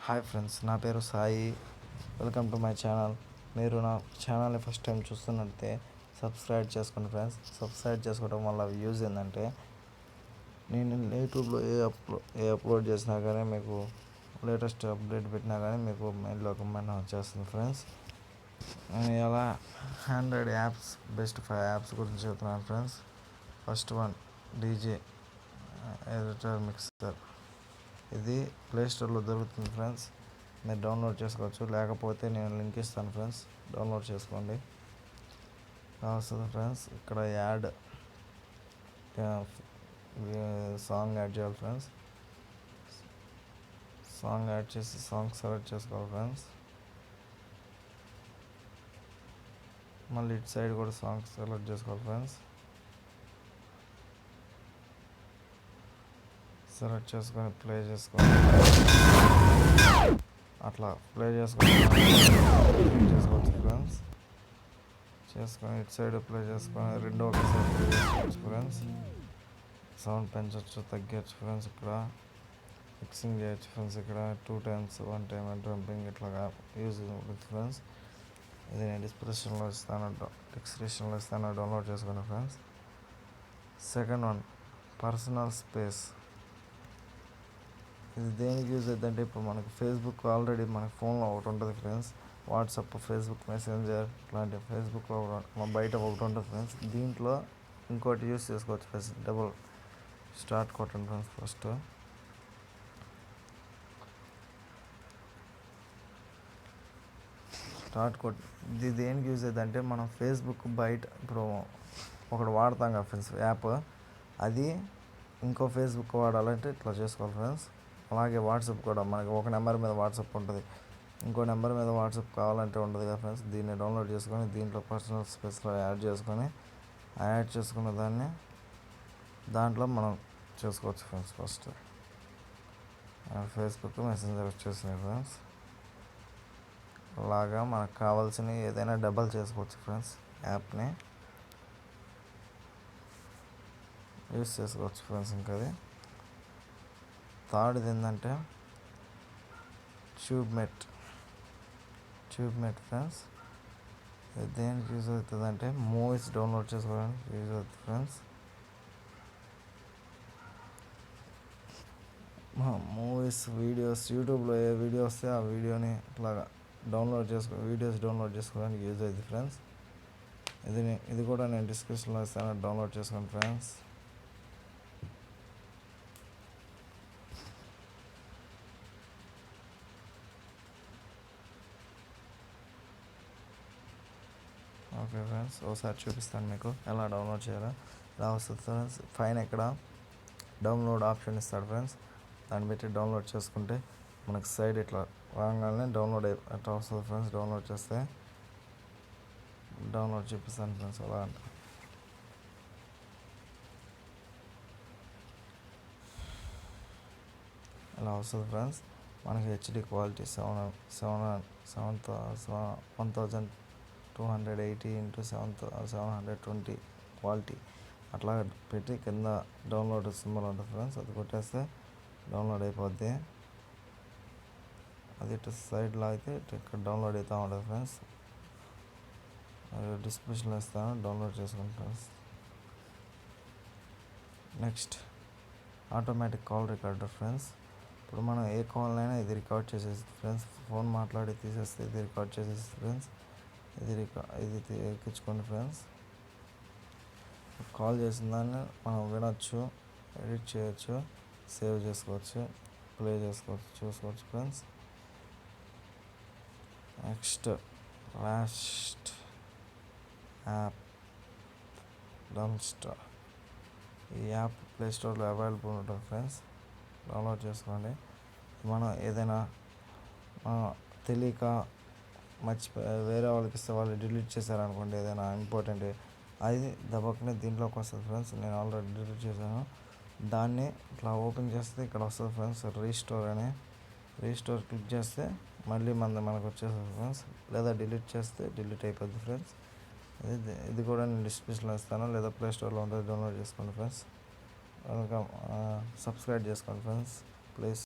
Hi friends, నా పేరు Sai. Welcome to my channel. మీరు నా ఛానల్ని ఫస్ట్ టైం చూస్తున్నట్టే సబ్స్క్రైబ్ చేసుకోండి ఫ్రెండ్స్. సబ్స్క్రైబ్ చేసుకోవడం వల్ల యూజ్ ఏంటంటే, నేను యూట్యూబ్లో ఏ అప్లోడ్ చేసినా కానీ మీకు లేటెస్ట్ అప్డేట్ పెట్టినా కానీ మీకు మెయిల్లో కమెంట్ వచ్చేస్తుంది ఫ్రెండ్స్. నేను ఇలా ఆండ్రాయిడ్ యాప్స్ బెస్ట్ 5 యాప్స్ గురించి చెప్తున్నాను friends. First one, DJ editor mixer. ఇది ప్లేస్టోర్లో దొరుకుతుంది ఫ్రెండ్స్. మీరు డౌన్లోడ్ చేసుకోవచ్చు, లేకపోతే నేను లింక్ ఇస్తాను ఫ్రెండ్స్, డౌన్లోడ్ చేసుకోండి. కావాల్సింది ఫ్రెండ్స్, ఇక్కడ సాంగ్ యాడ్ చేయాలి ఫ్రెండ్స్. సాంగ్ యాడ్ చేసి సాంగ్ సెలెక్ట్ చేసుకోవాలి ఫ్రెండ్స్. మళ్ళీ ఇటు సైడ్ కూడా సాంగ్ సెలెక్ట్ చేసుకోవాలి ఫ్రెండ్స్. సెలెక్ట్ చేసుకొని ప్లే చేసుకోవాలి. అట్లా ప్లే చేసుకోవచ్చు ఫ్రెండ్స్. చేసుకొని ఇటు సైడ్ ప్లే చేసుకొని రెండో ఒకసారి ప్లే చేసుకోవచ్చు ఫ్రెండ్స్. సౌండ్ పెంచవచ్చు, తగ్గచ్చు ఫ్రెండ్స్. ఇక్కడ మిక్సింగ్ చేయొచ్చు ఫ్రెండ్స్. ఇక్కడ 2 times 1 time డ్రంపింగ్ ఇట్లాగా యూజ్ ఉంటుంది ఫ్రెండ్స్. ఇది నేను డిస్క్రిప్షన్లో ఇస్తాను, డౌన్లోడ్ చేసుకోండి friends. Second one, personal space. ఇది దేనికి యూజ్ అవుతుందంటే, ఇప్పుడు మనకు ఫేస్బుక్ ఆల్రెడీ మన ఫోన్లో ఒకటి ఉంటుంది ఫ్రెండ్స్. వాట్సాప్, ఫేస్బుక్ మెసెంజర్ ఇట్లాంటి ఫేస్బుక్లో బయట ఒకటి ఉంటుంది ఫ్రెండ్స్. దీంట్లో ఇంకోటి యూజ్ చేసుకోవచ్చు ఫ్రెండ్స్. డబుల్ స్టార్ట్ కొట్టండి ఫ్రెండ్స్. ఫస్ట్ స్టార్ట్ కొట్టి ఇది దేనికి యూజ్ అవుతుందంటే, మనం ఫేస్బుక్ బయట ఇప్పుడు ఒకటి వాడతాం కదా ఫ్రెండ్స్ యాప్, అది ఇంకో ఫేస్బుక్ వాడాలంటే ఇట్లా చేసుకోవాలి ఫ్రెండ్స్. అలాగే వాట్సాప్ కూడా మనకి ఒక నెంబర్ మీద వాట్సాప్ ఉంటుంది, ఇంకో నెంబర్ మీద వాట్సాప్ కావాలంటే ఉండదు కదా ఫ్రెండ్స్. దీన్ని డౌన్లోడ్ చేసుకొని దీంట్లో పర్సనల్ స్పేస్లో యాడ్ చేసుకున్న దాంట్లో మనం చేసుకోవచ్చు ఫ్రెండ్స్. ఫస్ట్ ఫేస్బుక్ మెసెంజర్ వచ్చేసినాయి ఫ్రెండ్స్. అలాగా మనకు కావాల్సినవి ఏదైనా డబల్ చేసుకోవచ్చు ఫ్రెండ్స్. యాప్ని యూస్ చేసుకోవచ్చు ఫ్రెండ్స్. ఇంకా అది థర్డ్ది ఏంటంటే ట్యూబ్మేట్ ఫ్రెండ్స్. ఇది దేనికి యూజ్ అవుతుంది అంటే, మూవీస్ డౌన్లోడ్ చేసుకోవడానికి యూజ్ అవుతుంది ఫ్రెండ్స్. మూవీస్, వీడియోస్, యూట్యూబ్లో ఏ వీడియో వస్తే ఆ వీడియోని ఇట్లాగా వీడియోస్ డౌన్లోడ్ చేసుకోవడానికి యూజ్ అవుతుంది ఫ్రెండ్స్. ఇది కూడా నేను డిస్క్రిప్షన్లో ఇస్తాను, డౌన్లోడ్ చేసుకోండి ఫ్రెండ్స్. ఓకే ఫ్రెండ్స్, ఒకసారి చూపిస్తాను మీకు ఎలా డౌన్లోడ్ చేయాలో. ఎలా వస్తుంది ఫ్రెండ్స్, పైన ఇక్కడ డౌన్లోడ్ ఆప్షన్ ఇస్తాడు ఫ్రెండ్స్. దాన్ని పెట్టి డౌన్లోడ్ చేసుకుంటే మనకు సైడ్ ఇట్లా రాగానే డౌన్లోడ్ ఎట్లా వస్తుంది ఫ్రెండ్స్. డౌన్లోడ్ చేస్తే డౌన్లోడ్ చూపిస్తాను ఫ్రెండ్స్. అలా అంటే ఇలా వస్తుంది ఫ్రెండ్స్. మనకి హెచ్డి క్వాలిటీ 1280x720 క్వాలిటీ అట్లా పెట్టి కింద డౌన్లోడ్ సింబల్ ఉంటుంది ఫ్రెండ్స్. అది కొట్టేస్తే డౌన్లోడ్ అయిపోద్ది. అది ఇటు సైడ్లో అయితే ఇక్కడ డౌన్లోడ్ అవుతూ ఉంటుంది ఫ్రెండ్స్. డిస్క్రిప్షన్లో ఇస్తాను, డౌన్లోడ్ చేసుకోండి friends. Next, automatic call recorder friends. ఇప్పుడు మనం ఏ కాల్ అయినా ఇది రికార్డ్ చేసేస్తుంది ఫ్రెండ్స్. ఫోన్ మాట్లాడి తీసేస్తే ఇది రికార్డ్ చేసేస్తుంది ఫ్రెండ్స్. ఇది ఎక్కించుకోండి ఫ్రెండ్స్. కాల్ చేసిన దాన్ని మనం వినొచ్చు, ఎడిట్ చేయొచ్చు, సేవ్ చేసుకోవచ్చు, ప్లే చేసుకోవచ్చు, చూసుకోవచ్చు friends. Next, last app Dumpster. ఈ యాప్ ప్లేస్టోర్లో అవైలబుల్ ఉంటుంది ఫ్రెండ్స్. డౌన్లోడ్ చేసుకోండి. మనం ఏదైనా తెలియక వేరే వాళ్ళకి ఇస్తే వాళ్ళు డిలీట్ చేశారనుకోండి, ఏదైనా ఇంపార్టెంట్, అది దబక్కనే దీంట్లోకి వస్తుంది ఫ్రెండ్స్. నేను ఆల్రెడీ డిలీట్ చేశాను. దాన్ని ఇట్లా ఓపెన్ చేస్తే ఇక్కడ వస్తుంది ఫ్రెండ్స్, రీస్టోర్ క్లిక్ చేస్తే మళ్ళీ మనకు వచ్చేస్తుంది ఫ్రెండ్స్. లేదా డిలీట్ చేస్తే డిలీట్ అయిపోద్ది ఫ్రెండ్స్. ఇది కూడా నేను డిస్క్రిప్షన్లో ఇస్తాను, లేదా ప్లేస్టోర్లో ఉంటుంది, డౌన్లోడ్ చేసుకోండి ఫ్రెండ్స్. వెల్కమ్, సబ్స్క్రైబ్ చేసుకోండి ఫ్రెండ్స్ ప్లీజ్.